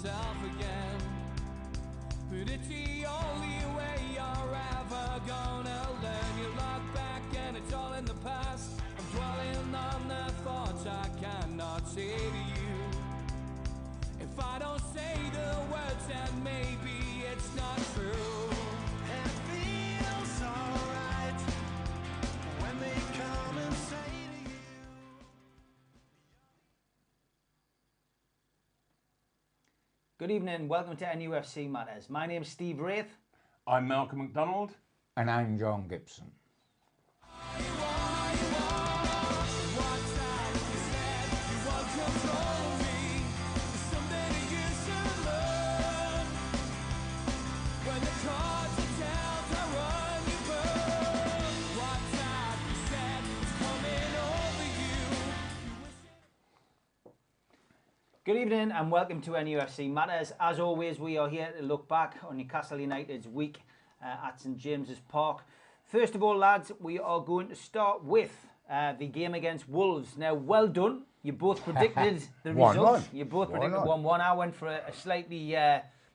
myself again. But it's the only way you're ever gonna learn. You look back and it's all in the past. I'm dwelling on the thoughts I cannot say to you. If I don't say the words, then maybe it's not true. And it feels alright when they come and say to you. Good evening, welcome to NUFC Matters. My name's Steve Wraith. I'm Malcolm MacDonald. And I'm John Gibson. Good evening and welcome to NUFC Matters. As always, we are here to look back on Newcastle United's week at St James's Park. First of all, lads, we are going to start with the game against Wolves. Now, well done. You both predicted the results. You both predicted 1-1. I went for a slightly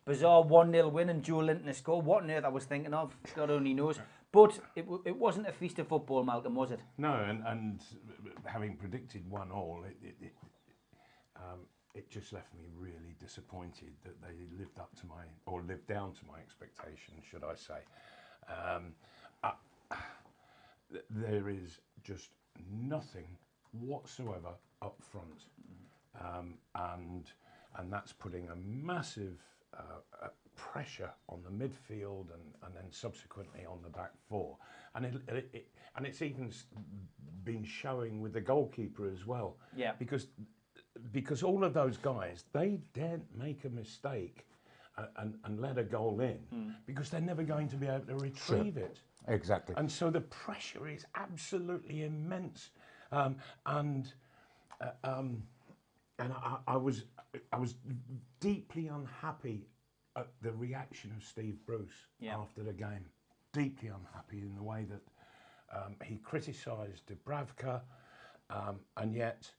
bizarre 1-0 win and Joe Linton to score. What on earth I was thinking of, God only knows. But it wasn't a feast of football, Malcolm, was it? No, and having predicted 1-1, it just left me really disappointed that they lived down to my expectations, should I say. There is just nothing whatsoever up front, and that's putting a massive pressure on the midfield and then subsequently on the back four, and it's even been showing with the goalkeeper as well. Yeah, because all of those guys, they daren't make a mistake and let a goal in because they're never going to be able to retrieve it. Exactly. And so the pressure is absolutely immense. I was deeply unhappy at the reaction of Steve Bruce after the game. Deeply unhappy in the way that he criticised Dubravka, and yet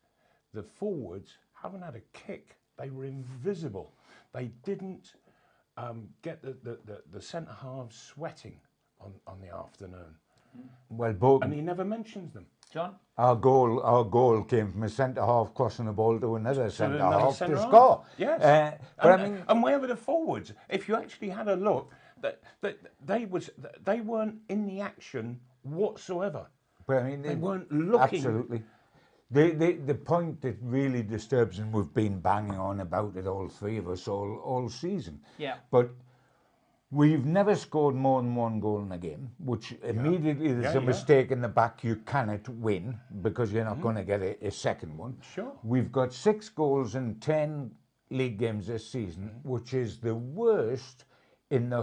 the forwards haven't had a kick. They were invisible. They didn't get the centre halves sweating on the afternoon. Well, both. And he never mentions them. John? Our goal came from a centre half crossing the ball to another centre half to centre-half. score. Yes. And where were the forwards? If you actually had a look, they weren't in the action whatsoever. But I mean, they weren't looking. Absolutely. The point that really disturbs, and we've been banging on about it, all three of us, all season. Yeah. But we've never scored more than one goal in a game, which immediately there's a mistake in the back, you cannot win because you're not going to get a second one. Sure. We've got 6 goals in 10 league games this season, which is the worst in the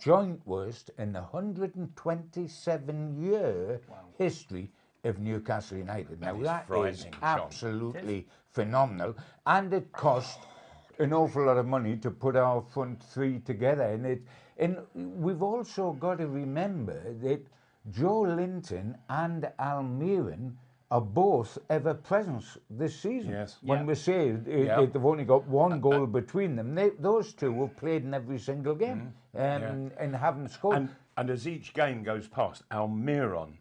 joint worst in the 127-year history of Newcastle United. Now that is absolutely phenomenal, and it cost an awful lot of money to put our front three together. And we've also got to remember that Joe Linton and Almiron are both ever presence this season. Yes. When we say they've only got one goal between them, those two have played in every single game and haven't scored. And as each game goes past, Almiron,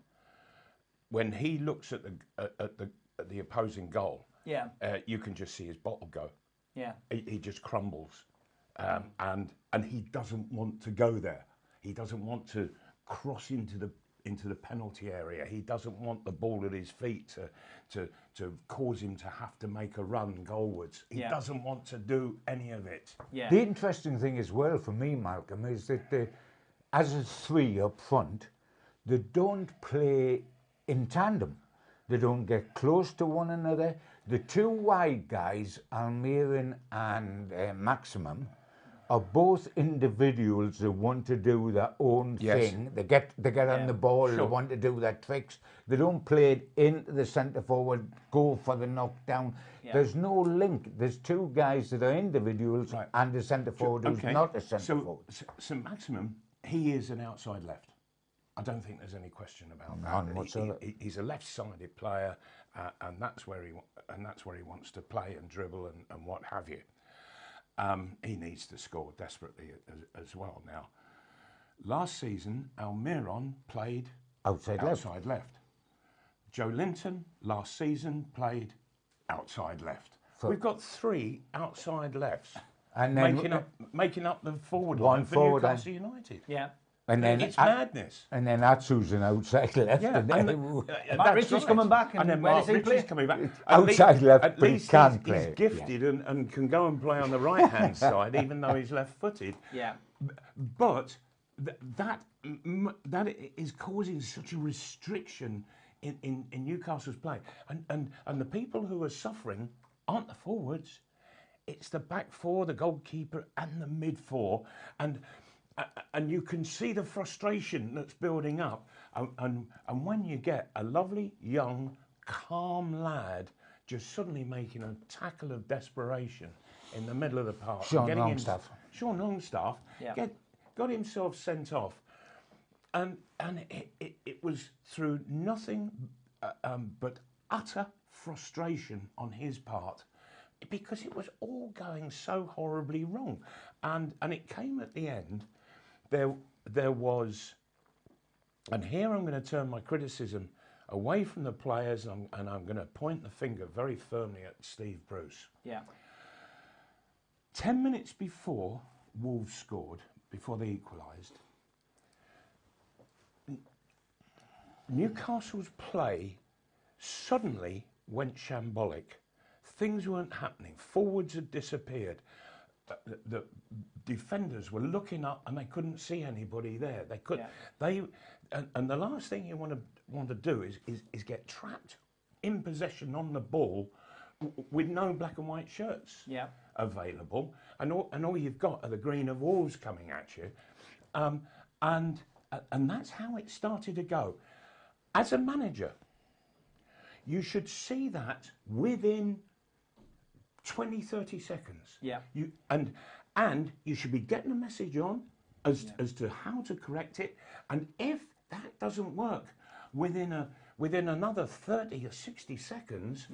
when he looks at the opposing goal, you can just see his bottle go. Yeah, he just crumbles, and he doesn't want to go there. He doesn't want to cross into the penalty area. He doesn't want the ball at his feet to cause him to have to make a run goalwards. He doesn't want to do any of it. Yeah. The interesting thing as well for me, Malcolm, is that as a three up front, they don't play in tandem. They don't get close to one another. The two wide guys, Almiron and Maximum, are both individuals that want to do their own thing. They get on the ball, they want to do their tricks. They don't play it into the centre forward, go for the knockdown. There's no link. There's two guys that are individuals and a centre forward who's not a centre forward. So Maximum, he is an outside left. I don't think there's any question about that. He's a left-sided player, and that's where he wants to play and dribble and what have you. He needs to score desperately as well now. Last season, Almiron played outside left. Joe Linton, last season, played outside left. We've got 3 outside lefts, and then making up the forward line for Newcastle United. Yeah. And then it's madness. And then Atsu's an outside left. Yeah, Mark Ritchie's coming back, and then Mark Ritchie's coming back. Outside left, at but least he can he's play. Gifted and can go and play on the right-hand side, even though he's left-footed. Yeah. But that is causing such a restriction in Newcastle's play, and the people who are suffering aren't the forwards; it's the back 4, the goalkeeper, and the mid 4, and you can see the frustration that's building up, and when you get a lovely young calm lad just suddenly making a tackle of desperation in the middle of the park, Sean Longstaff, got himself sent off, and it was through nothing but utter frustration on his part, because it was all going so horribly wrong, and it came at the end. There was, and here I'm going to turn my criticism away from the players, and I'm going to point the finger very firmly at Steve Bruce. Yeah. 10 minutes before Wolves scored, before they equalised, Newcastle's play suddenly went shambolic. Things weren't happening. Forwards had disappeared. The defenders were looking up and they couldn't see anybody there. They could. Yeah. And the last thing you want to do is get trapped in possession on the ball with no black and white shirts available, and all you've got are the green of Wolves coming at you, and that's how it started to go. As a manager, you should see that within 20, 30 seconds. Yeah. And you should be getting a message on as to how to correct it. And if that doesn't work within another 30 or 60 seconds,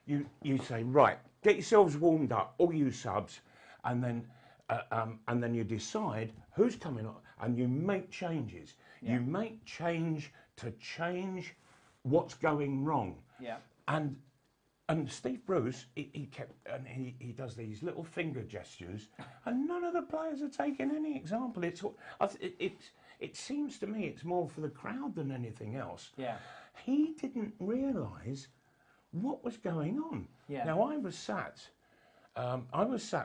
you say, right, get yourselves warmed up, all you subs, and then you decide who's coming on, and you make changes. Yeah. You make change to change what's going wrong. Yeah. And Steve Bruce, he does these little finger gestures, and none of the players are taking any example. It seems to me it's more for the crowd than anything else. Yeah. He didn't realise what was going on. Yeah. Now I was sat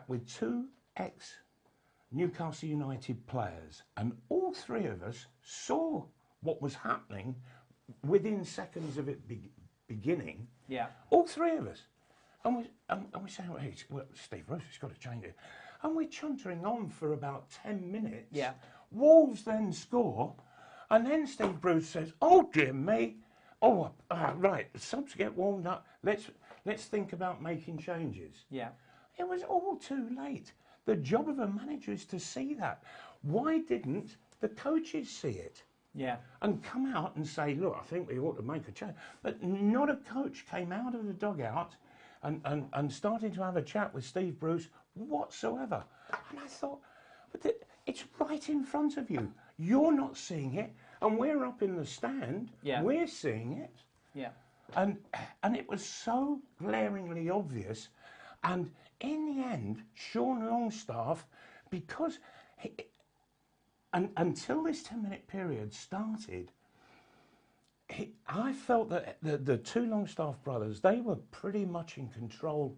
with 2 ex-Newcastle United players, and all 3 of us saw what was happening within seconds of it beginning. Yeah. All 3 of us. And we say, well, Steve Bruce has got to change it. And we're chuntering on for about 10 minutes. Yeah. Wolves then score, and then Steve Bruce says, oh dear me, right, subs get warmed up, let's think about making changes. Yeah. It was all too late. The job of a manager is to see that. Why didn't the coaches see it? Yeah. And come out and say, look, I think we ought to make a change. But not a coach came out of the dugout and started to have a chat with Steve Bruce whatsoever. And I thought, but it's right in front of you. You're not seeing it, and we're up in the stand. Yeah. We're seeing it. Yeah. And it was so glaringly obvious. And in the end, Sean Longstaff, because until this 10-minute period started, I felt that the 2 Longstaff brothers, they were pretty much in control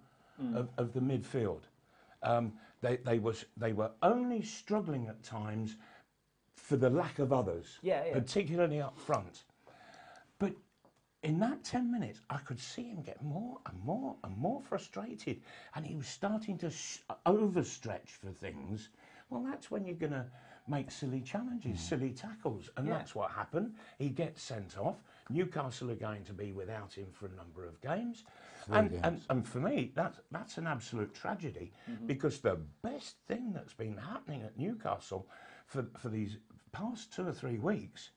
of the midfield. They were only struggling at times for the lack of others, particularly up front. But in that 10 minutes, I could see him get more and more and more frustrated, and he was starting to overstretch for things. Well, that's when you're going to make silly challenges, silly tackles, and that's what happened. He gets sent off. Newcastle are going to be without him for a number of games, and for me, that's an absolute tragedy, because the best thing that's been happening at Newcastle for these past 2 or 3 weeks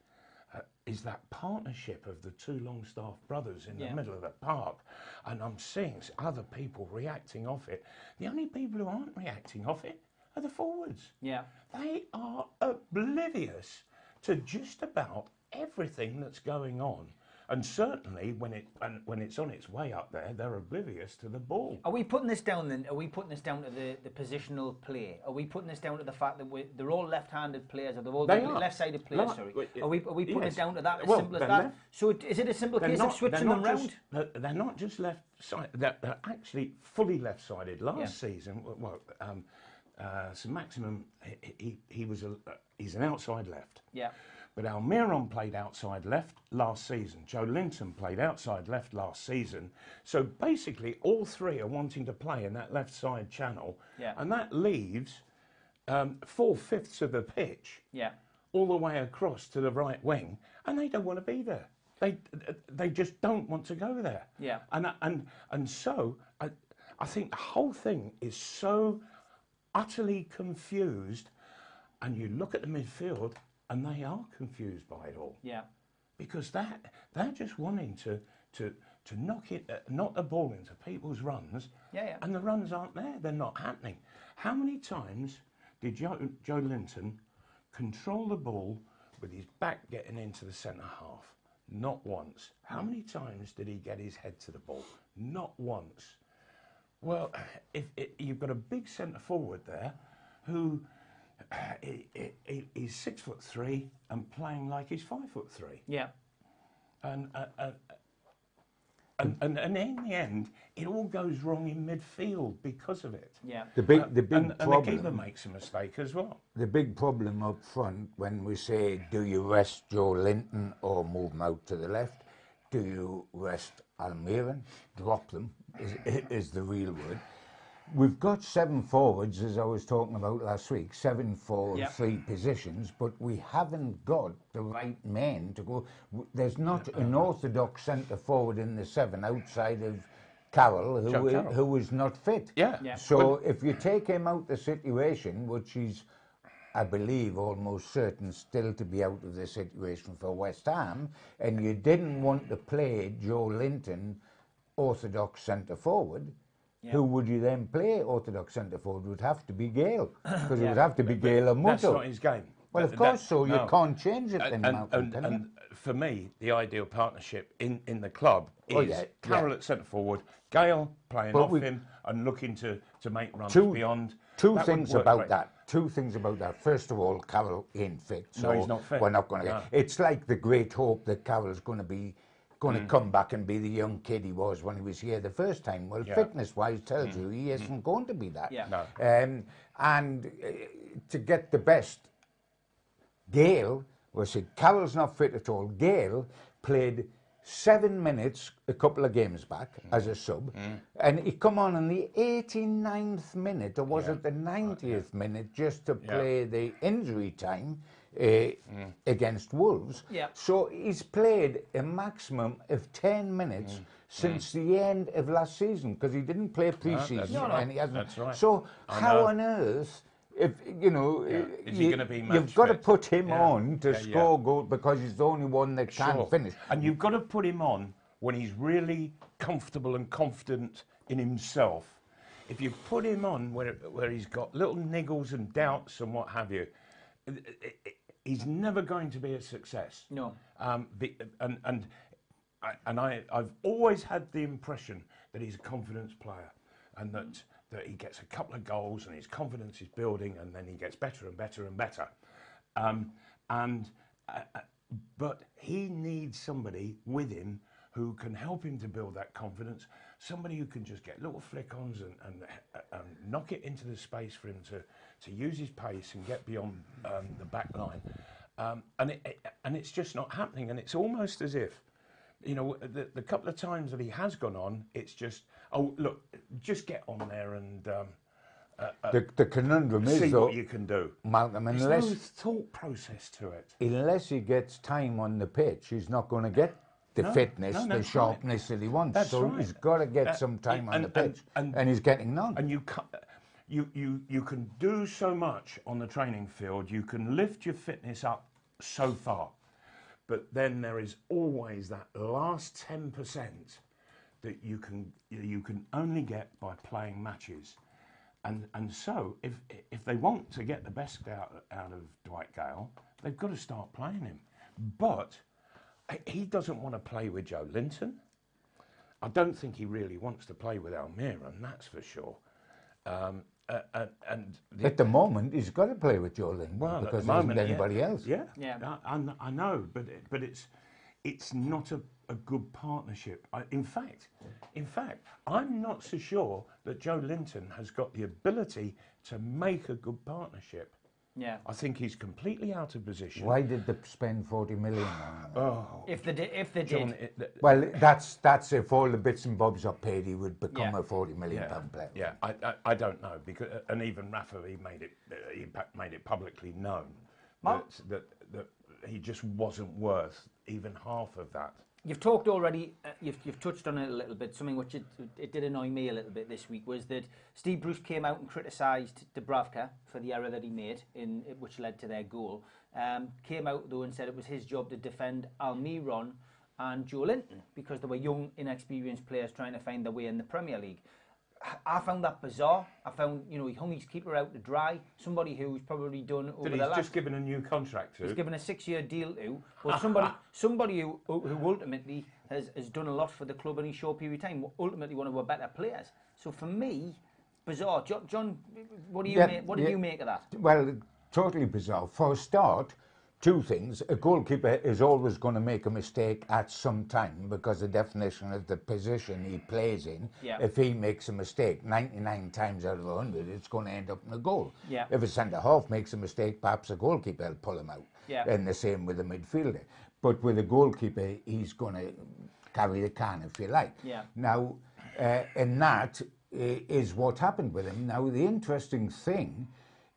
is that partnership of the two Longstaff brothers in the middle of the park. And I'm seeing other people reacting off it. The only people who aren't reacting off it are the forwards. Yeah. They are oblivious to just about everything that's going on. And certainly when it's on its way up there, they're oblivious to the ball. Are we putting this down then? Are we putting this down to the positional play? Are we putting this down to the fact that they're all left-handed players, or they're all left-sided players? Sorry. Are we putting it down to that? As simple as that? So is it a simple case of switching them round? They're not just left-sided. They're actually fully left-sided. Last season, so Maximum, he's an outside left. Yeah. But Almiron played outside left last season. Joe Linton played outside left last season. So basically, all three are wanting to play in that left side channel. Yeah. And that leaves 4/5 of the pitch all the way across to the right wing. And they don't want to be there. They just don't want to go there. Yeah. And so I think the whole thing is so utterly confused. And you look at the midfield, and they are confused by it all. Yeah. Because they're just wanting to knock the ball into people's runs. Yeah. And the runs aren't there. They're not happening. How many times did Joe Linton control the ball with his back getting into the centre half? Not once. How many times did he get his head to the ball? Not once. Well, if you've got a big centre forward there who he's 6'3" and playing like he's 5'3". Yeah. And in the end, it all goes wrong in midfield because of it. Yeah. The big problem. And the keeper makes a mistake as well. The big problem up front when we say, do you rest Joe Linton or move him out to the left? Do you rest Almiron? Drop them is the real word. We've got 7 forwards, as I was talking about last week, 7 for 3 positions, but we haven't got the right men to go. There's not an orthodox centre forward in the 7 outside of Carroll, who is not fit. Yeah. So if you take him out the situation, which he's, I believe, almost certain still to be out of the situation for West Ham, and you didn't want to play Joe Linton orthodox centre forward, who would you then play orthodox centre forward? Would have to be Gale, because it would have to be Gale or Muto. That's not his game. Well, of course, so you can't change it then. And for me, the ideal partnership in the club is Carroll at centre forward, Gale playing off him and looking to make runs beyond. Two things about that. First of all, Carroll ain't fit, so he's not fit. We're not going to get. It's like the great hope that Carroll's going to come back and be the young kid he was when he was here the first time. Well, fitness-wise tells you he isn't going to be that. Yeah. No. And to get the best, Gale, Carroll's not fit at all. Gale played 7 minutes a couple of games back as a sub, and he come on in the 89th minute, or was it the 90th minute, just to play the injury time against Wolves. So he's played a maximum of 10 minutes since the end of last season, because he didn't play pre-season and he hasn't. That's right. So how on earth, if you know, is he going to be you've got to put him on to score goals, because he's the only one that can finish. And you've got to put him on when he's really comfortable and confident in himself. If you put him on where he's got little niggles and doubts and what have you, he's never going to be a success. No. I've always had the impression that he's a confidence player, and that he gets a couple of goals and his confidence is building, and then he gets better and better and better. But he needs somebody with him who can help him to build that confidence, somebody who can just get little flick-ons and knock it into the space for him to use his pace and get beyond the back line. And it's just not happening. And it's almost as if, you know, the couple of times that he has gone on, it's just, oh, look, just get on there and the conundrum is, see though, what you can do. Malcolm, there's no thought process to it. Unless he gets time on the pitch, he's not going to get the fitness, the sharpness that he wants. That's so he's got to get some time on the pitch, and he's getting none. And you can do so much on the training field. You can lift your fitness up so far, but then there is always that last 10% that you can only get by playing matches. And so if they want to get the best out of Dwight Gale, they've got to start playing him. But he doesn't want to play with Joe Linton. I don't think he really wants to play with Almiron, that's for sure. At the moment, he's got to play with Joe Linton because there isn't anybody else. Yeah. I know, but it's not a good partnership. In fact, I'm not so sure that Joe Linton has got the ability to make a good partnership. Yeah. I think he's completely out of position. Why did they spend 40 million on him? Oh, If they John, did. Well, that's if all the bits and bobs are paid, he would become a 40 million pound player. Yeah, I don't know, because and even Rafa, he made it publicly known that he just wasn't worth even half of that. You've talked already, you've touched on it a little bit. Something which it did annoy me a little bit this week was that Steve Bruce came out and criticised Dubravka for the error that he made, which led to their goal. Came out though and said it was his job to defend Almiron and Joe Linton because they were young, inexperienced players trying to find their way in the Premier League. I found that bizarre. I found, he hung his keeper out to dry. Somebody who's probably done over the last... He's just given a new contract to. He's given a 6-year deal to. But somebody who ultimately has done a lot for the club in a short period of time. Ultimately one of our better players. So for me, bizarre. John, what do you make of that? Well, totally bizarre. For a start, two things. A goalkeeper is always going to make a mistake at some time because the definition of the position he plays in, if he makes a mistake 99 times out of 100, it's going to end up in a goal. Yeah. If a centre-half makes a mistake, perhaps a goalkeeper will pull him out. Yeah. And the same with a midfielder. But with a goalkeeper, he's going to carry the can, if you like. Yeah. Now, and that is what happened with him. Now, the interesting thing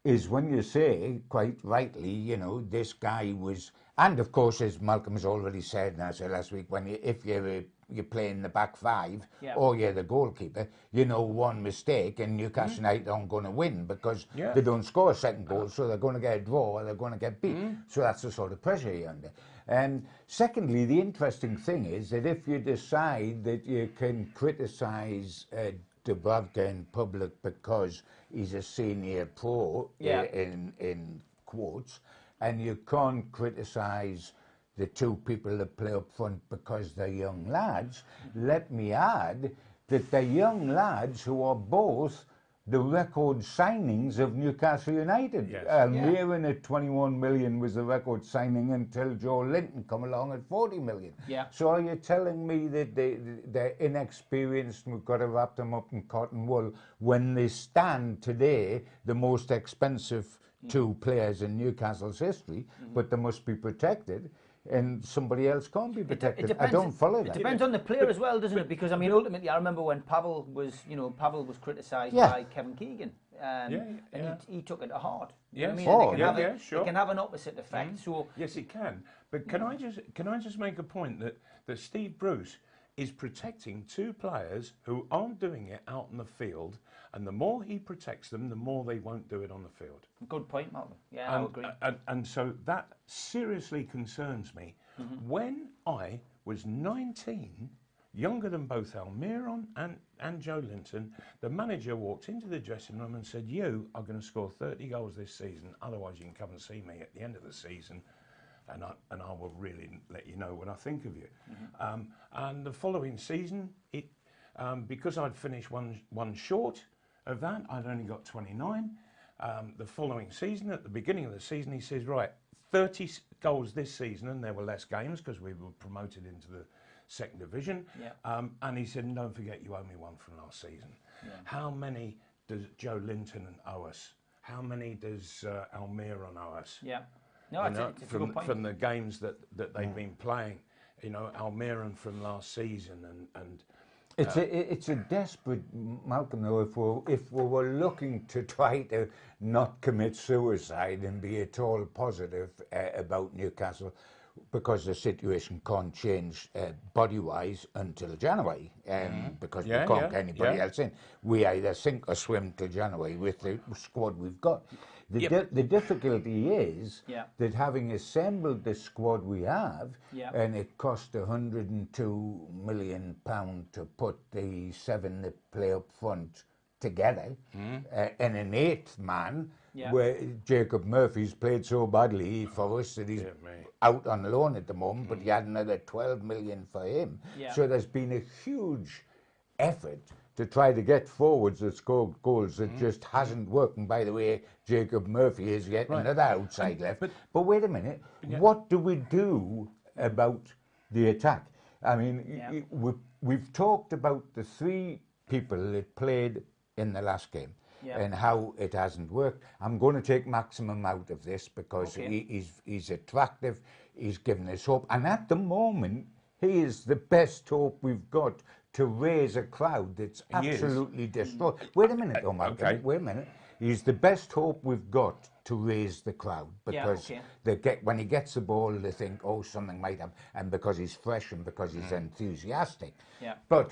is when you say, quite rightly, this guy was, and of course, as Malcolm has already said, and I said last week, if you're playing the back five or you're the goalkeeper, one mistake and Newcastle United aren't going to win because they don't score a second goal, so they're going to get a draw or they're going to get beat. So that's the sort of pressure you're under. And secondly, the interesting thing is that if you decide that you can criticise Dubravka in public because he's a senior pro in quotes, and you can't criticise the two people that play up front because they're young lads. Let me add that they're young lads who are both the record signings of Newcastle United. Yes. Almiron at 21 million was the record signing until Joe Linton come along at 40 million. Yeah. So are you telling me that they're inexperienced and we've got to wrap them up in cotton wool when they stand today the most expensive two players in Newcastle's history, but they must be protected? And somebody else can't be protected. I don't follow that. It depends on the player as well, doesn't it? Because ultimately, I remember when Pavel was criticised by Kevin Keegan, and he took it to heart. Yes. It can have an opposite effect. So yes, it can. But can I just make a point that Steve Bruce is protecting two players who aren't doing it out in the field, and the more he protects them, the more they won't do it on the field. Good point, Malcolm. Yeah, I agree. And so that seriously concerns me. When I was 19, younger than both Almiron and Joe Linton, the manager walked into the dressing room and said, "You are going to score 30 goals this season, otherwise you can come and see me at the end of the season, and I will really let you know what I think of you." And the following season, because I'd finished one short of that, I'd only got 29. The following season, at the beginning of the season, he says, "Right, 30 goals this season," and there were less games because we were promoted into the second division. And he said, "And don't forget, you owe me one from last season." How many does Joe Linton owe us? How many does Almiron owe us? No, it's a good point. From the games that they've been playing, Almiron from last season, and it's a desperate, Malcolm, though, if we were looking to try to not commit suicide and be at all positive about Newcastle, because the situation can't change body-wise until January, because we can't get anybody else in. We either sink or swim till January with the squad we've got. The difficulty is that having assembled the squad we have, and it cost £102 million to put the 7 that play up front together, and an 8th man, where Jacob Murphy's played so badly for us that he's out on loan at the moment, but you had another 12 million for him. So there's been a huge effort to try to get forwards that score goals that just hasn't worked. And by the way, Jacob Murphy is yet another outside left. But wait a minute, what do we do about the attack? I mean, we've talked about the 3 people that played in the last game and how it hasn't worked. I'm going to take Maximum out of this because he's attractive, he's given us hope, and at the moment he is the best hope we've got to raise a crowd that's absolutely destroyed. Wait a minute, Omar. Wait a minute. He's the best hope we've got to raise the crowd because when he gets the ball, they think, oh, something might happen, and because he's fresh and because he's enthusiastic. But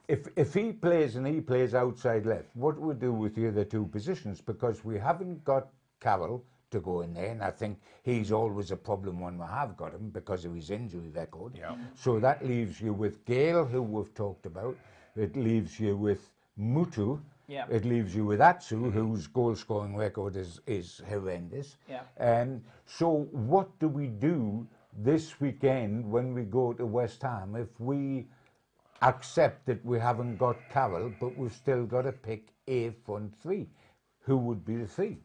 if he plays and he plays outside left, what do we do with the other 2 positions? Because we haven't got Carroll to go in there, and I think he's always a problem when we have got him because of his injury record. So that leaves you with Gale, who we've talked about. It leaves you with Mutu. It leaves you with Atsu, whose goal-scoring record is horrendous. So what do we do this weekend when we go to West Ham if we accept that we haven't got Carroll, but we've still got to pick a front 3? Who would be the 3?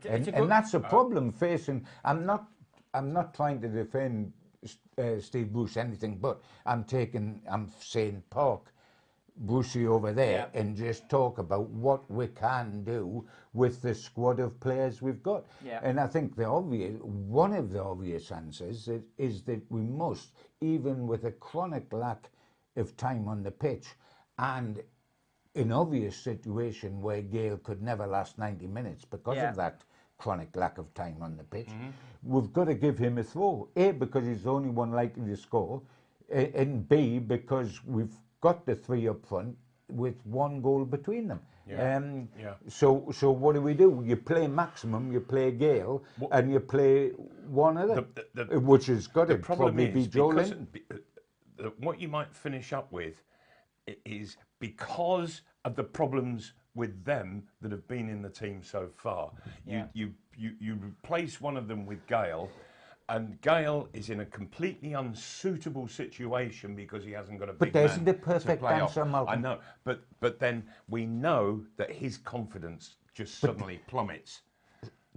And that's a problem facing. I'm not trying to defend Steve Bruce anything, but I'm saying park Brucey over there and just talk about what we can do with the squad of players we've got. And I think one of the obvious answers is that we must, even with a chronic lack of time on the pitch and an obvious situation where Gale could never last 90 minutes because of that chronic lack of time on the pitch, we've got to give him a throw. A, because he's the only one likely to score, and B, because we've got the 3 up front with 1 goal between them. So what do? You play Maximum, you play Gale, and you play one other, which has got to probably be Joe Linton. What you might finish up with is because of the problems with them that have been in the team so far. You replace one of them with Gale, and Gale is in a completely unsuitable situation because he hasn't got a big man. But there isn't a perfect answer, Malcolm. I know, but then we know that his confidence just suddenly plummets.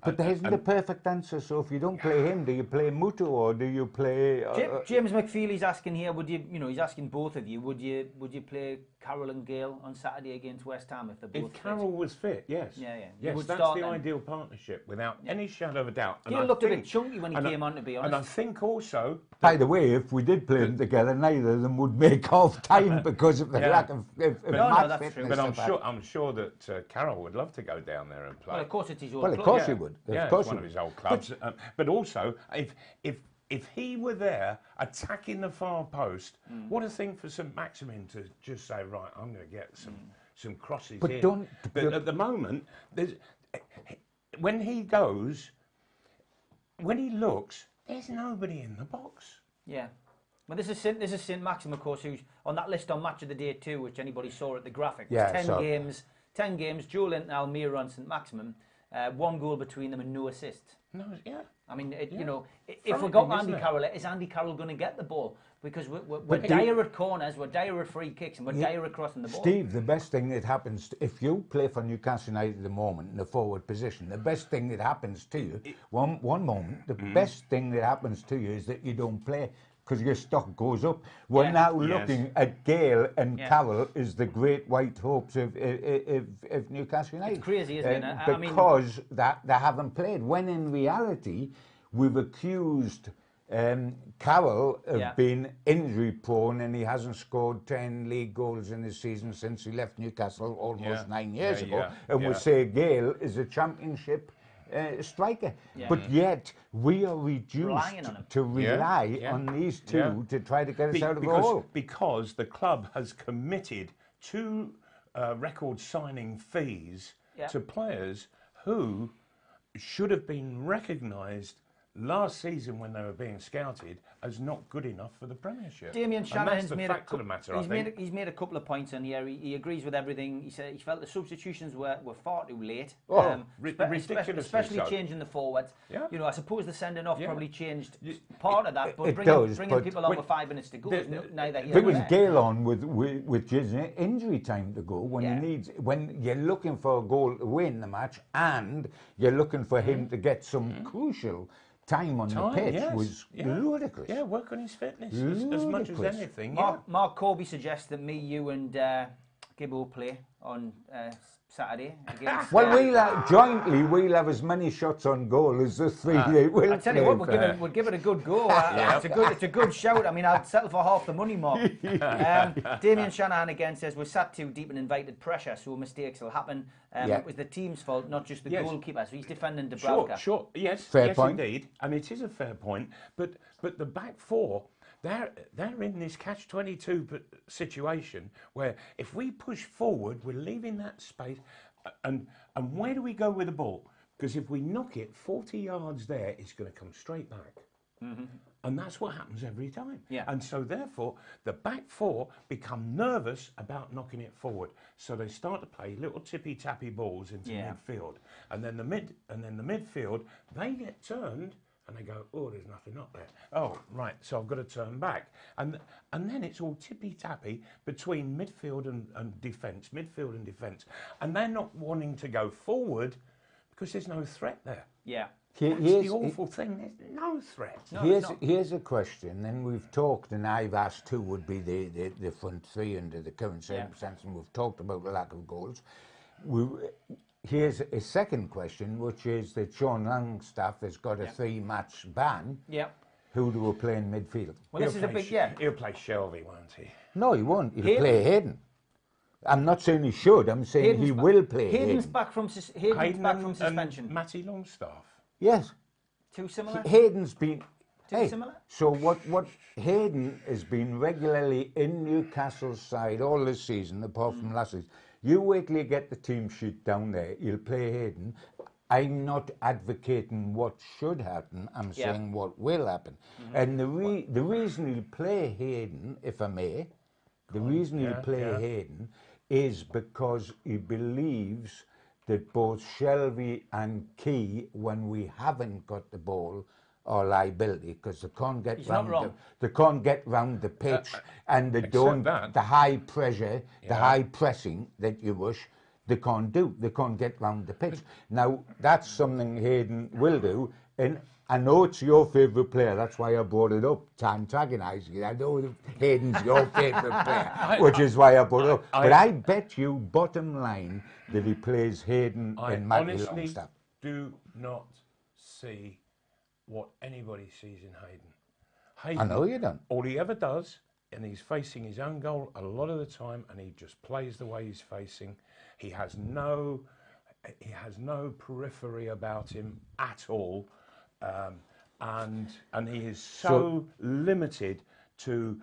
But there isn't a perfect answer. So if you don't play him, do you play Mutu or do you play? James McFeely's asking here. Would you? He's asking both of you. Would you play Carroll and Gale on Saturday against West Ham if they're both fit? Carroll was fit, yes. Yes, that's the ideal partnership without any shadow of a doubt. Gale looked a bit chunky when he came on, to be honest. And I think also. By the way, if we did play them together, neither of them would make half time because of the lack of match fitness. But I'm sure that Carroll would love to go down there and play. Well, of course it's his old club. Well, of course he would. Of course, one of his old clubs. But also, if he were there attacking the far post, what a thing for St Maximin to just say, right, I'm going to get some crosses in. But at the moment, when he goes, when he looks, there's nobody in the box. Yeah. Well, this is St Maxim, of course, who's on that list on Match of the Day 2, which anybody saw at the graphic. Yeah, 10 games, Joe Linton, Almira and St Maximum. 1 goal between them and no assists. No, I mean, if we got Andy Carroll, is Andy Carroll going to get the ball? Because we're dire at corners, we're dire at free kicks, and we're dire at crossing the ball. Steve, the best thing that happens, if you play for Newcastle United at the moment in the forward position, the best thing that happens to you, best thing that happens to you is that you don't play. Because your stock goes up. We're now looking at Gale and Carroll as the great white hopes of Newcastle United. It's crazy, isn't it? Because they haven't played. When in reality, we've accused Carroll of being injury prone, and he hasn't scored 10 league goals in his season since he left Newcastle almost 9 years ago. And we say Gale is a championship striker, but yet we are reduced to rely on these two to try to get us out of the hole. Because the club has committed to record signing fees to players who should have been recognised last season when they were being scouted as not good enough for the Premiership. Damien Shanahan's made he's made a couple of points in here. He agrees with everything. He said he felt the substitutions were far too late. Ridiculously especially so. changing the forwards. Yeah. You know, I suppose the sending off Yeah. probably changed part of that, but bringing people on with 5 minutes to go is neither here There nor was there. Gale on with just injury time to go when you're looking for a goal to win the match and you're looking for him to get some crucial time on the pitch was ludicrous. Yeah, work on his fitness as much as anything. Mark Corby suggests that me, you, and Gibbo play on Saturday against. Well, jointly we'll have as many shots on goal as the three they will. I tell you what, we'll give it a good go. It's a good shout. I mean, I'd settle for half the money, Mark. Damien Shanahan again says we're sat too deep in invited pressure, so mistakes will happen. It was the team's fault, not just the goalkeeper. So he's defending Dubravka. Sure. Yes, fair point. Indeed, and it is a fair point. But the back four, they're in this catch-22 situation where if we push forward, we're leaving that space. And where do we go with the ball? Because if we knock it 40 yards there, it's going to come straight back. Mm-hmm. And that's what happens every time. Yeah. And so therefore, the back four become nervous about knocking it forward. So they start to play little tippy-tappy balls into midfield. And then the midfield, they get turned and they go, oh, there's nothing up there. Oh, right, so I've got to turn back. And then it's all tippy-tappy between midfield and defence, And they're not wanting to go forward because there's no threat there. Yeah. That's the awful thing, there's no threat. No, here's a question, and we've talked, and I've asked who would be the front three under the current circumstances, and we've talked about the lack of goals. Here's a second question, which is that Sean Longstaff has got a 3-match ban. Yeah. Who do we play in midfield? Well, this is a big He'll play Shelby, won't he? No, he won't. He'll play Hayden. I'm not saying he should. I'm saying he will play Hayden. Hayden's back from suspension. And Matty Longstaff. Yes. Too similar? Hayden's been... Too similar? So what Hayden has been regularly in Newcastle's side all this season, apart from last season. You wait till you get the team sheet down there, you'll play Hayden. I'm not advocating what should happen, I'm saying what will happen. Mm-hmm. And the reason he'll play Hayden, if I may, Hayden is because he believes that both Shelby and Key, when we haven't got the ball, are liability because they can't get round the pitch and they don't the high pressure, the high pressing that you wish they can't do. They can't get round the pitch. Now that's something Hayden will do, and I know it's your favourite player. That's why I brought it up. Antagonising you. I know Hayden's your favourite player, which is why I brought it up. But I bet you, bottom line, that he plays Hayden and Matty Longstaff. I honestly do not see what anybody sees in Hayden. I know you don't. All he ever does, and he's facing his own goal a lot of the time, and he just plays the way he's facing. He has no periphery about him at all, and he is so limited to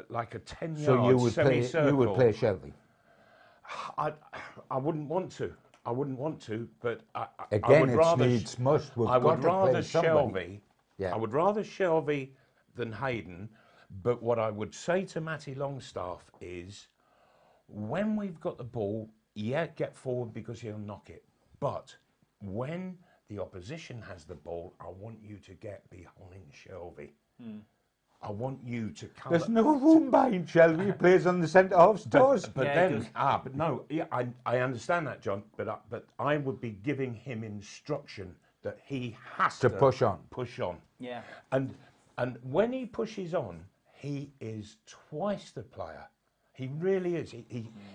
like a 10-yard semicircle. So you would play Shelby. I wouldn't want to. But again, it's needs must. I would rather Shelby. Yeah. I would rather Shelby than Hayden. But what I would say to Matty Longstaff is, when we've got the ball, get forward because he'll knock it. But when the opposition has the ball, I want you to get behind Shelby. I want you to come. There's no room behind Shelby. He plays on the centre half toes. I understand that, John. But I would be giving him instruction that he has to push on. Yeah. And when he pushes on, he is twice the player. He really is.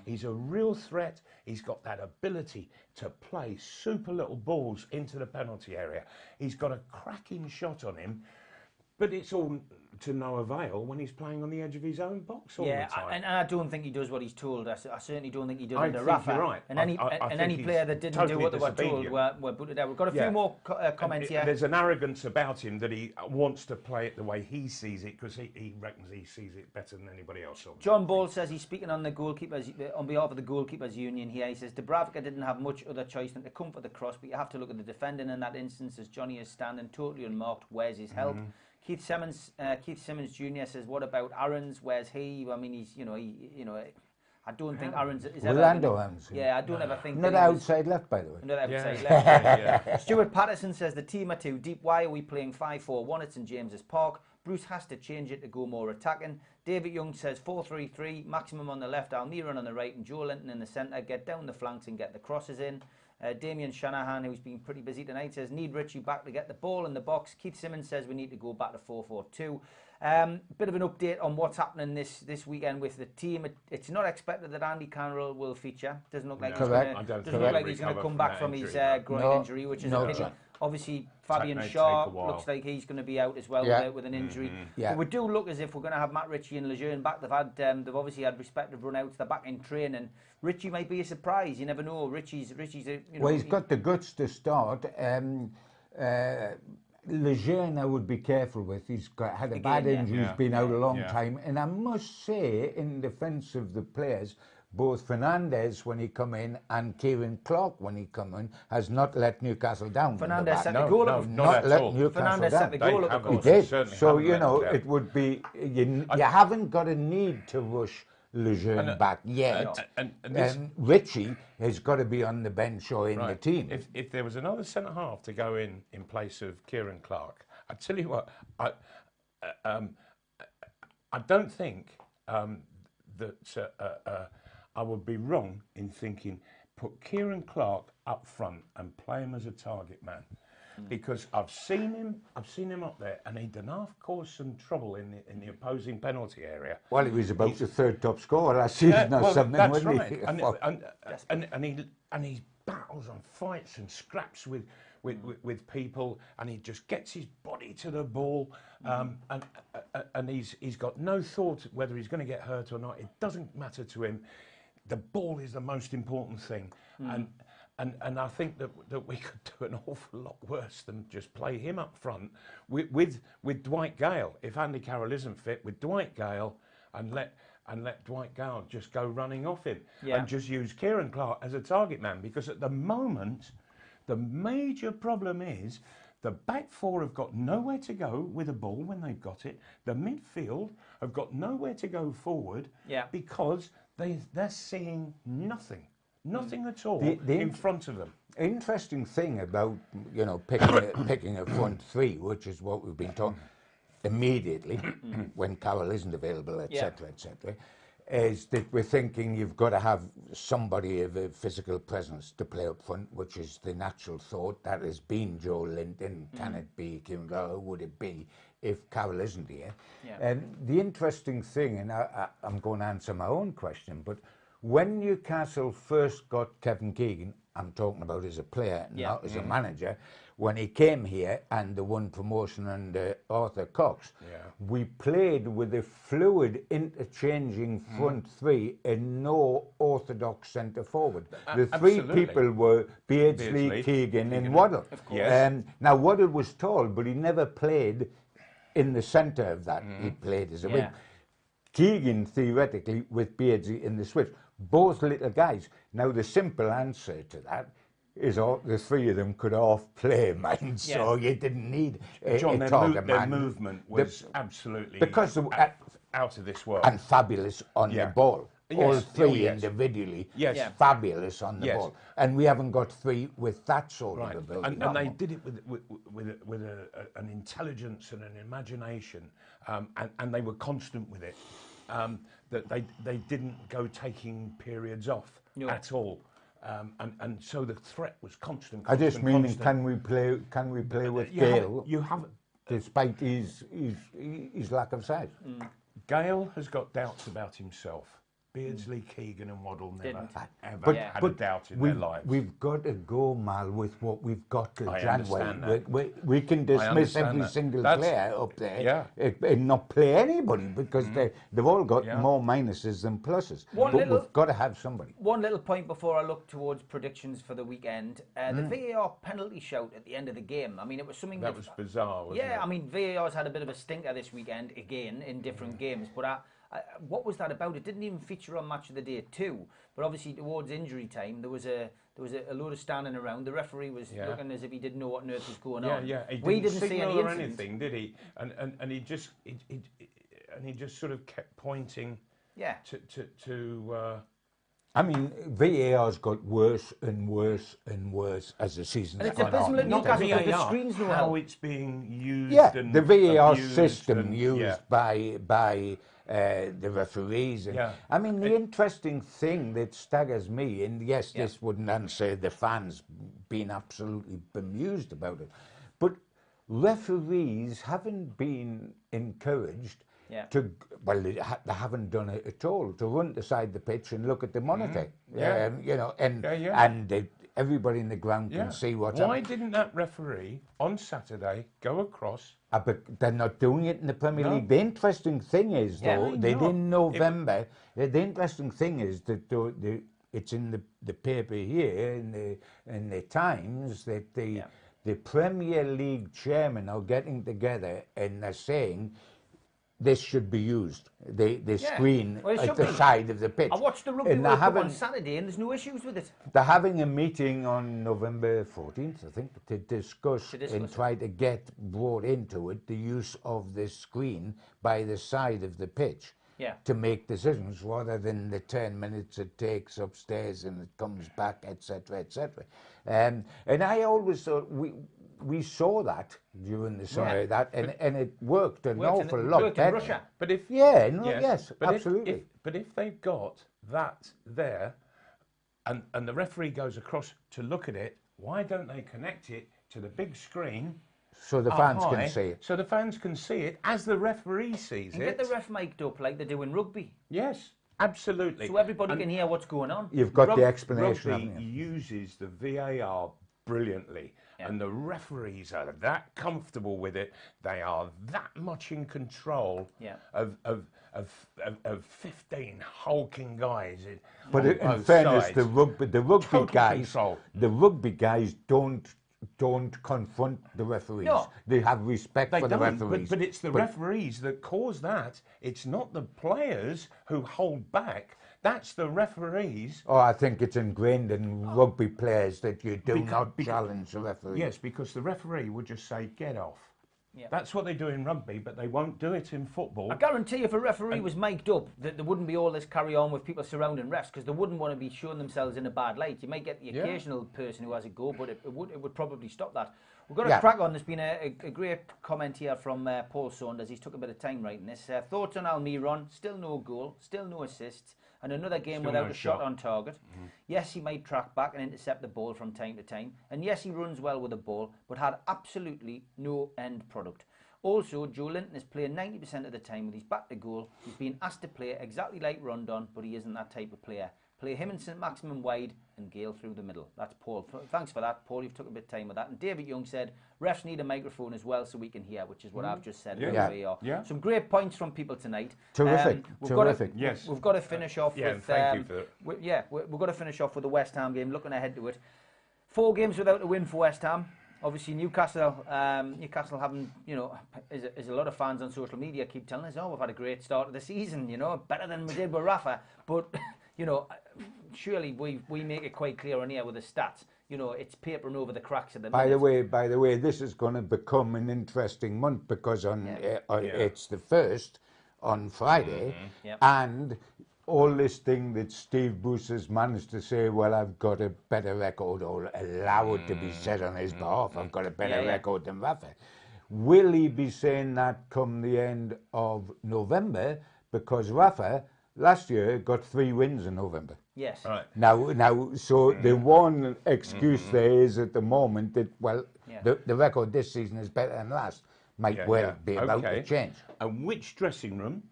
He's a real threat. He's got that ability to play super little balls into the penalty area. He's got a cracking shot on him. But it's all to no avail when he's playing on the edge of his own box all the time. And I don't think he does what he's told. I certainly don't think he did I under think Rafa. you're right. And I any think player he's that didn't totally do what they were told disobedient. were booted out. We've got a few more comments here. There's an arrogance about him that he wants to play it the way he sees it because he reckons he sees it better than anybody else. John Ball says he's speaking on the goalkeepers on behalf of the goalkeepers union here. He says Dubravka didn't have much other choice than to come for the cross, but you have to look at the defending in that instance as Johnny is standing totally unmarked. Where's his help? Keith Simmons Jr. says, "What about Aaron's? Where's he? I mean, I don't think Aaron's is Orlando Aaron's. Yeah, I don't ever think. Not outside left, by the way. Not outside left. Stuart Patterson says the team are too deep. Why are we playing 5-4-1 at St James's Park? Bruce has to change it to go more attacking. David Young says 4-3-3, Maximum on the left, Almiron on the right, and Joe Linton in the centre. Get down the flanks and get the crosses in. Damien Shanahan, who's been pretty busy tonight, says need Richie back to get the ball in the box. Keith Simmons says we need to go back to 4-4-2. Bit of an update on what's happening this weekend with the team. It's not expected that Andy Carroll will feature. Doesn't look like he's going to come back from his groin injury, which is a pity. Obviously, Fabian Shaw looks like he's going to be out as well with an injury. But we do look as if we're going to have Matt Ritchie and Lejeune back. They've obviously had respective run-outs. They're back in training. Ritchie might be a surprise. You never know. Ritchie's well, he's got the guts to start. Lejeune, I would be careful with. He's had a bad injury. He's been out a long time. And I must say, in defence of the players, both Fernandes when he come in and Kieran Clark when he come in has not let Newcastle down. Fernandes set the goal. Not at all. Fernandes set the goal up, of course. He did. So it would be you haven't got a need to rush Lejeune back yet. And Ritchie has got to be on the bench or in the team. If there was another centre half to go in place of Kieran Clark, I tell you what, I don't think that I would be wrong in thinking put Kieran Clark up front and play him as a target man. Because I've seen him up there, and he done half cause some trouble in the opposing penalty area. Well, he was about the third top scorer last season or something, that's wasn't right. he? And he battles and fights and scraps with people, and he just gets his body to the ball, and he's got no thought whether he's going to get hurt or not. It doesn't matter to him. The ball is the most important thing, And I think that we could do an awful lot worse than just play him up front with Dwight Gale. If Andy Carroll isn't fit, with Dwight Gale and let Dwight Gale just go running off him and just use Kieran Clark as a target man. Because at the moment, the major problem is the back four have got nowhere to go with a ball when they've got it. The midfield have got nowhere to go forward because they're seeing nothing. Nothing at all in front of them. Interesting thing about picking a front three, which is what we've been talking immediately when Carroll isn't available, etc., etc., is that we're thinking you've got to have somebody of a physical presence to play up front, which is the natural thought. That has been Joe Linton. Can it be Kieran Clark? Who would it be if Carroll isn't here? And the interesting thing, and I'm going to answer my own question, but when Newcastle first got Kevin Keegan, I'm talking about as a player, not as a manager, when he came here and they won promotion under Arthur Cox, we played with a fluid, interchanging front three and no orthodox centre forward. The three people were Beardsley, Keegan and Waddle. Now, Waddle was tall, but he never played in the centre of that. He played as a wing. Keegan, theoretically, with Beardsley in the switch. Both little guys. Now, the simple answer to that is all the three of them could play, man. So you didn't need a target man. Their movement was absolutely out of this world. And fabulous on the ball. All three individually, fabulous on the ball. And we haven't got three with that sort of ability. And they did it with an intelligence and an imagination, and they were constant with it. That they didn't go taking periods off at all, and so the threat was constant. I just mean, can we play with Gale? You have, despite his lack of size. Gale has got doubts about himself Beardsley, Keegan and Waddle never, Didn't. ever had a doubt in their lives. We've got to go, Mal, with what we've got to I January. understand that. We can dismiss understand every that. single That's- player up there Yeah. and not play anybody because they've all got Yeah. more minuses than pluses. One but little- we've got to have somebody. One little point before I look towards predictions for the weekend. The VAR penalty shout at the end of the game. I mean, it was something That was bizarre, wasn't it? Yeah, I mean, VAR's had a bit of a stinker this weekend, again, in different games. But what was that about? It didn't even feature on Match of the Day 2. But obviously, towards injury time, there was a load of standing around. The referee was looking as if he didn't know what on earth was going on. Yeah, he We didn't see signal any or incident. anything, did he? And he just sort of kept pointing Yeah. to I mean, VAR's got worse and worse and worse as the season's And it's gone abysmal on. at Newcastle because the screens know how how. it's being used. Yeah, and the VAR abused system and- used yeah. by the referees. And, Yeah. I mean, the interesting thing that staggers me, and yes, this wouldn't answer the fans being absolutely bemused about it, but referees haven't been encouraged to, well, they haven't done it at all, to run to side the pitch and look at the monitor. Yeah. You know, and everybody in the ground can see what's Why happening. didn't that referee on Saturday go across? But they're not doing it in the Premier League. The interesting thing is, Yeah, though, I that know. in November, the interesting thing is that it's in the paper here, in the Times, that the Premier League chairmen are getting together and they're saying this should be used, the screen Well, it at should the be. side of the pitch. I watched the Rugby And World Cup on Saturday and there's no issues with it. they're having a meeting on November 14th, I think, to discuss and try to get brought into it the use of this screen by the side of the pitch to make decisions rather than the 10 minutes it takes upstairs and it comes back, etc., etc. And I always thought we saw that during the summer, and it worked an awful lot worked in better. Russia. But if Yes, but absolutely. But if they've got that there, and the referee goes across to look at it, why don't they connect it to the big screen? So the up fans high, can see it. So the fans can see it as the referee sees And it. get the ref mic'd up like they do in rugby. Yes, absolutely. So everybody can hear what's going on. You've got the explanation, Rugby haven't you? uses the VAR brilliantly, and the referees are that comfortable with it. They are that much in control of 15 hulking guys. But on in both fairness, sides. the rugby Total guys, control. the rugby guys don't confront the referees. No. They have respect They for the don't, referees. but it's the referees that cause that. It's not the players who hold back. That's the referees. Oh, I think it's ingrained in rugby players that you do not because- challenge the referee. Yes, because the referee would just say, "Get off." Yeah. That's what they do in rugby, but they won't do it in football. I guarantee if a referee was mic'd up, that there wouldn't be all this carry on with people surrounding refs because they wouldn't want to be showing themselves in a bad light. You might get the occasional person who has a go, but it would probably stop that. We've got to crack on. There's been a great comment here from Paul Saunders. He's took a bit of time writing this. Thoughts on Almiron? Still no goal, still no assists, and another game Still without no a shot shot. on target. Yes, he might track back and intercept the ball from time to time, and yes, he runs well with the ball, but had absolutely no end product. Also, Joe Linton is playing 90% of the time with his back to goal. He's being asked to play exactly like Rondon, but he isn't that type of player. Play him and St Maximin wide and Gale through the middle. That's Paul. Thanks for that, Paul. You've took a bit of time with that. And David Young said, refs need a microphone as well so we can hear, which is what I've just said. Yeah. Some great points from people tonight. Terrific. We've got to finish off with... thank you for that. We've got to finish off with the West Ham game, looking ahead to it. 4 games without a win for West Ham. Obviously, Newcastle haven't, as a lot of fans on social media keep telling us, we've had a great start of the season, better than we did with Rafa. But, surely we make it quite clear on here with the stats. It's papering over the cracks at the minute. By the way, this is going to become an interesting month because it's the 1st on Friday, and all this thing that Steve Bruce has managed to say, well, I've got a better record, or allow it to be said on his behalf, I've got a better record than Rafa. Will he be saying that come the end of November? Because Rafa, last year, got 3 wins in November. Yes. Right. Now, so the one excuse there is at the moment that, the record this season is better than last. Might be about to change. And which dressing room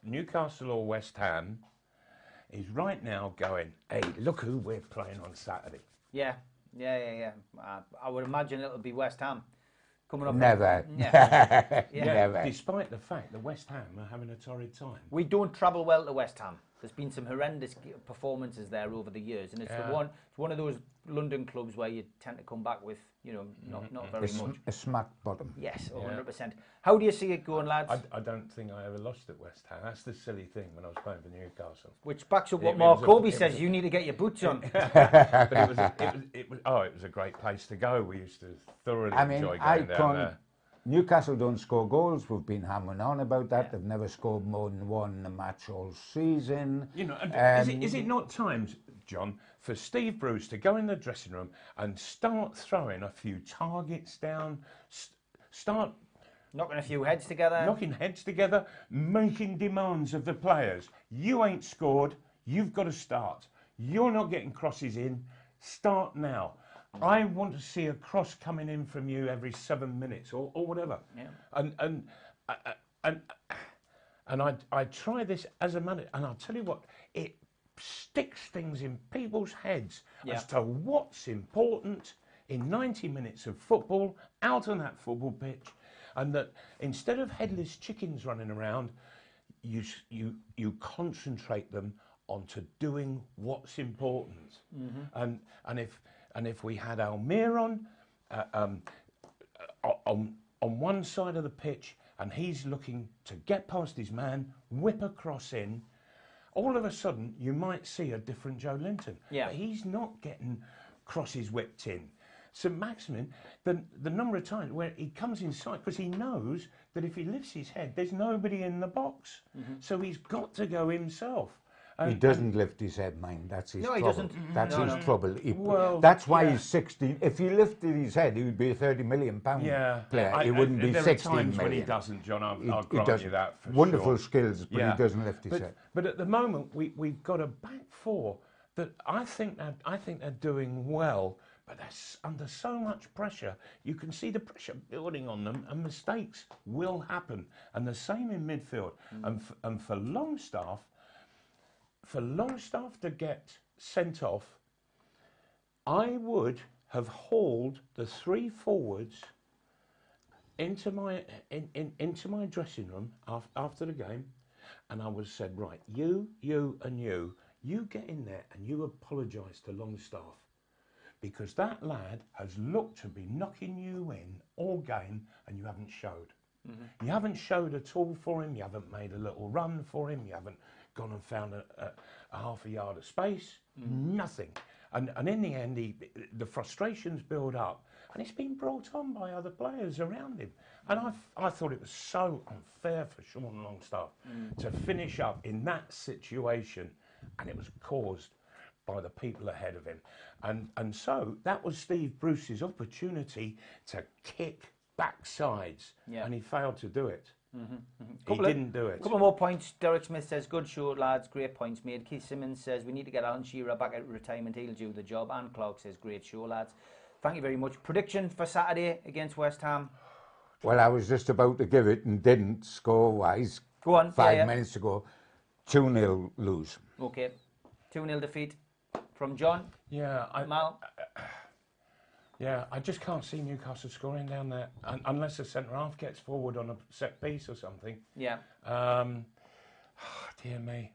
Newcastle or West Ham is right now going, hey, look who we're playing on Saturday. Yeah. I would imagine it'll be West Ham coming up. Never. Yeah. Never. Despite the fact that West Ham are having a torrid time. We don't travel well to West Ham. There's been some horrendous performances there over the years, and it's one of those London clubs where you tend to come back with, not very much. A smack bottom. Yes, 100%. How do you see it going, lads? I don't think I ever lost at West Ham. That's the silly thing when I was playing for Newcastle. Which backs up what Mark Colby says. You need to get your boots on. But it was a great place to go. We used to thoroughly enjoy going down there. Newcastle don't score goals. We've been hammering on about that. They've never scored more than one in a match all season. Is it not times, John, for Steve Bruce to go in the dressing room and start throwing a few targets down, start knocking a few heads together. Knocking heads together, making demands of the players. You ain't scored, you've got to start. You're not getting crosses in, start now. I want to see a cross coming in from you every 7 minutes or whatever. Yeah. And I try this as a manager, and I'll tell you what, it sticks things in people's heads as to what's important in 90 minutes of football out on that football pitch, and that instead of headless chickens running around, you concentrate them onto doing what's important. Mm-hmm. And if we had Almir on one side of the pitch and he's looking to get past his man, whip a cross in, all of a sudden you might see a different Joe Linton. Yeah. But he's not getting crosses whipped in. St Maximin, the number of times where he comes inside, because he knows that if he lifts his head, there's nobody in the box. Mm-hmm. So he's got to go himself. He doesn't lift his head, mind. That's his trouble. He doesn't. That's his trouble. That's why he's 16. If he lifted his head, he would be a £30 million player. He wouldn't be 16 million. When he doesn't, John, I'll grant you that for Wonderful sure. skills, but he doesn't lift his head. But at the moment, we've got a back four that I think they're doing well, but they're under so much pressure. You can see the pressure building on them, and mistakes will happen. And the same in midfield. And for Longstaff to get sent off, I would have hauled the three forwards into my dressing room after the game, and I would have said, right, you get in there and you apologise to Longstaff, because that lad has looked to be knocking you in all game and you haven't showed. Mm-hmm. You haven't showed at all for him. You haven't made a little run for him. You haven't gone and found a half a yard of space. Nothing. And in the end, the frustrations build up, and it's been brought on by other players around him. And I thought it was so unfair for Sean Longstaff to finish up in that situation, and it was caused by the people ahead of him. And so that was Steve Bruce's opportunity to kick backsides, and he failed to do it. Mm-hmm. He didn't do it. A couple more points. Derek Smith says, good show, lads. Great points made. Keith Simmons says, we need to get Alan Shearer back at retirement. He'll do the job. And Clark says, great show, lads. Thank you very much. Prediction for Saturday against West Ham? Well, I was just about to give it and didn't score-wise. Go on. 5 minutes ago. 2-0 lose. Okay. 2-0 defeat from John. Yeah. Mal? Yeah, I just can't see Newcastle scoring down there unless the centre half gets forward on a set piece or something. Yeah. Dear me.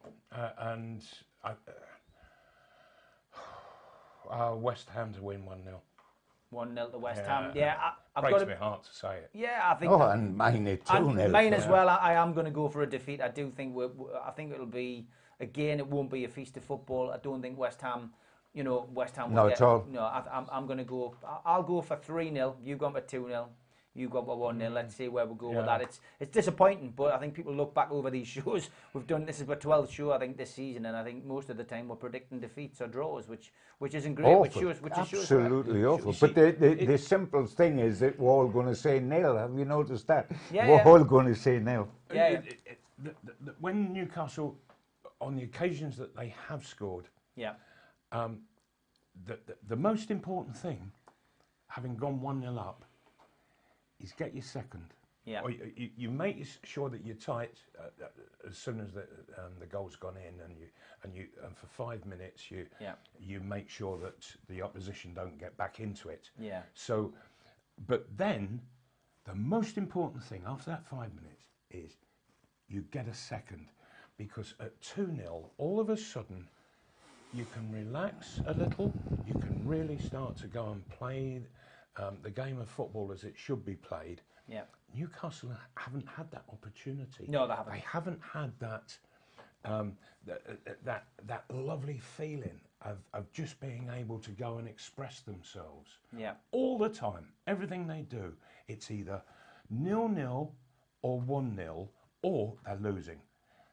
West Ham to win 1-0. 1-0 to West Ham. Yeah, breaks my heart to say it. Yeah, I think. Oh, and mine at 2-0. Mine as well. I am going to go for a defeat. I do think I think it'll be, again, it won't be a feast of football. I don't think West Ham. West Ham will Not at all. No, I'm going to go. I'll go for 3-0. You go for 2-0. You go for 1-0. Let's see where we go with that. It's disappointing, but I think people look back over these shows. This is our 12th show, I think, this season, and I think most of the time we're predicting defeats or draws, which isn't great. Awful. Absolutely awful. But the simple thing is that we're all going to say nil. Have you noticed that? Yeah, we're all going to say nil. Yeah. When Newcastle, on the occasions that they have scored, the most important thing, having gone 1-0 up, is get your second. Yeah. Or you make sure that you're tight as soon as the goal's gone in, and for 5 minutes you make sure that the opposition don't get back into it. Yeah. So, but then the most important thing after that 5 minutes is you get a second, because at 2-0, all of a sudden you can relax a little. You can really start to go and play the game of football as it should be played. Yeah. Newcastle haven't had that opportunity. No, they haven't. They haven't had that that lovely feeling of just being able to go and express themselves. Yeah. All the time, everything they do, it's either 0-0 or 1-0, or they're losing.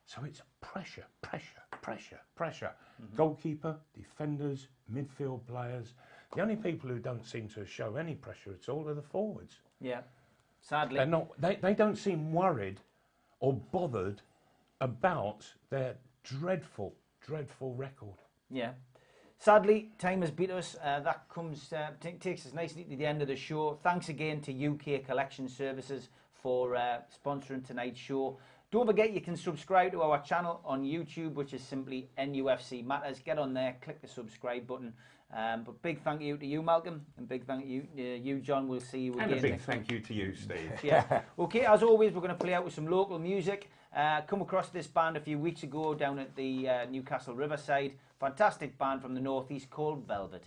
So it's pressure, pressure, pressure, pressure. Goalkeeper, defenders, midfield players. The only people who don't seem to show any pressure at all are the forwards. Yeah. Sadly. They're not. They don't seem worried or bothered about their dreadful, dreadful record. Yeah. Sadly, time has beat us. That takes us nicely to the end of the show. Thanks again to UK Collection Services for sponsoring tonight's show. Don't forget you can subscribe to our channel on YouTube, which is simply NUFC Matters. Get on there, click the subscribe button. But big thank you to you, Malcolm, and big thank you you, John. We'll see you again. And a big thank you to you, Steve. Yeah. Okay, as always, we're going to play out with some local music. Come across this band a few weeks ago down at the Newcastle Riverside. Fantastic band from the northeast called Velvet.